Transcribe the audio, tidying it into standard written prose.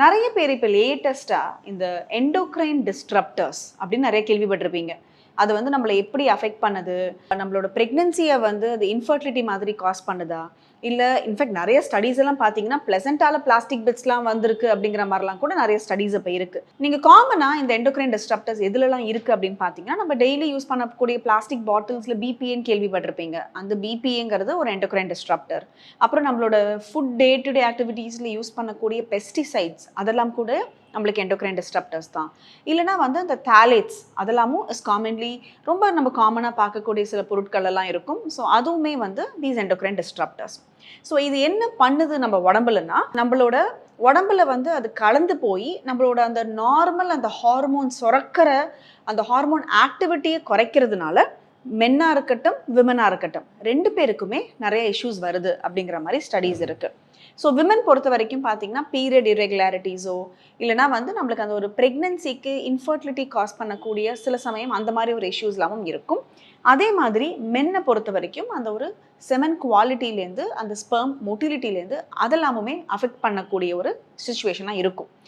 நெறைய பேர் இப்ப லேட்டஸ்ட்டா இந்த எண்டோக்ரைன் டிஸ்ரப்டர்ஸ் அப்படின்னு நெறைய கேள்விப்பட்டிருப்பீங்க. அது வந்து நம்மள எப்படி அஃபெக்ட் பண்ணுது? நம்மளோட பிரெக்னன்சிய வந்து அது இன்ஃபெர்டிலிட்டி மாதிரி காஸ் பண்ணுதா? இல்ல இன்ஃபாக்ட் நெறைய ஸ்டடீஸ் எல்லாம் பார்த்தீங்கன்னா, பிளசன்டால பிளாஸ்டிக் பிட்ஸ்லாம் வந்திருக்கு அப்படிங்கிற மாரிலாம் கூட நெறைய ஸ்டடீஸ் இப்ப இருக்கு. நீங்க காமனா இந்த எண்டோக்ரைன் டிஸ்ரப்டர்ஸ் எதுலலாம் இருக்கு அப்படின்னு பார்த்தீங்கன்னா, நம்ம டெய்லி யூஸ் பண்ணக்கூடிய பிளாஸ்டிக் பாட்டில்ஸ்ல பிபிஏன்னு கேள்விப்பட்டிருப்பீங்க. அந்த பிபிஏங்கிறது ஒரு எண்டோக்ரைன் டிஸ்ரப்டர். அப்புறம் நம்மளோட ஃபுட் டே டு டே ஆக்டிவிட்டீஸ்ல யூஸ் பண்ணக்கூடிய பெஸ்டிசைட்ஸ் அதெல்லாம் கூட நம்மளுக்கு எண்டோக்ரைன் டிஸ்ரப்டர்ஸ் தான். இல்லன்னா வந்து அந்த தாலேட்ஸ் அதெல்லாமும் இஸ் காமன்லி ரொம்ப நம்ம காமனா பார்க்கக்கூடிய சில பொருட்கள் எல்லாம் இருக்கும். ஸோ அதுவுமே வந்து தீஸ் எண்டோக்ரைன் டிஸ்ரப்டர்ஸ். ஸோ இது என்ன பண்ணுது நம்ம உடம்புலன்னா, நம்மளோட உடம்புல வந்து அது கலந்து போய் நம்மளோட அந்த நார்மல் அந்த ஹார்மோன் சுரக்கிற அந்த ஹார்மோன் ஆக்டிவிட்டியை குறைக்கிறதுனால மென்னா இருக்கட்டும் விமனா இருக்கட்டும் 2 பேருக்குமே நிறைய இஷ்யூஸ் வருது அப்படிங்கிற மாதிரி ஸ்டடீஸ் இருக்கு. ஸோ விமன் பொறுத்த வரைக்கும் பார்த்தீங்கன்னா பீரியட் இரெகுலாரிட்டிஸோ இல்லைனா வந்து நம்மளுக்கு அந்த ஒரு ப்ரெக்னன்சிக்கு இன்ஃபர்டிலிட்டி காஸ் பண்ணக்கூடிய சில சமயம் அந்த மாதிரி ஒரு இஷ்யூஸ்லாமும் இருக்கும். அதே மாதிரி மென்னை பொறுத்த வரைக்கும் அந்த ஒரு செமன் குவாலிட்டிலேருந்து அந்த ஸ்பெர்ம் மொட்டிலிட்டிலேருந்து அதெல்லாமுமே அஃபெக்ட் பண்ணக்கூடிய ஒரு சுச்சுவேஷனாக இருக்கும்.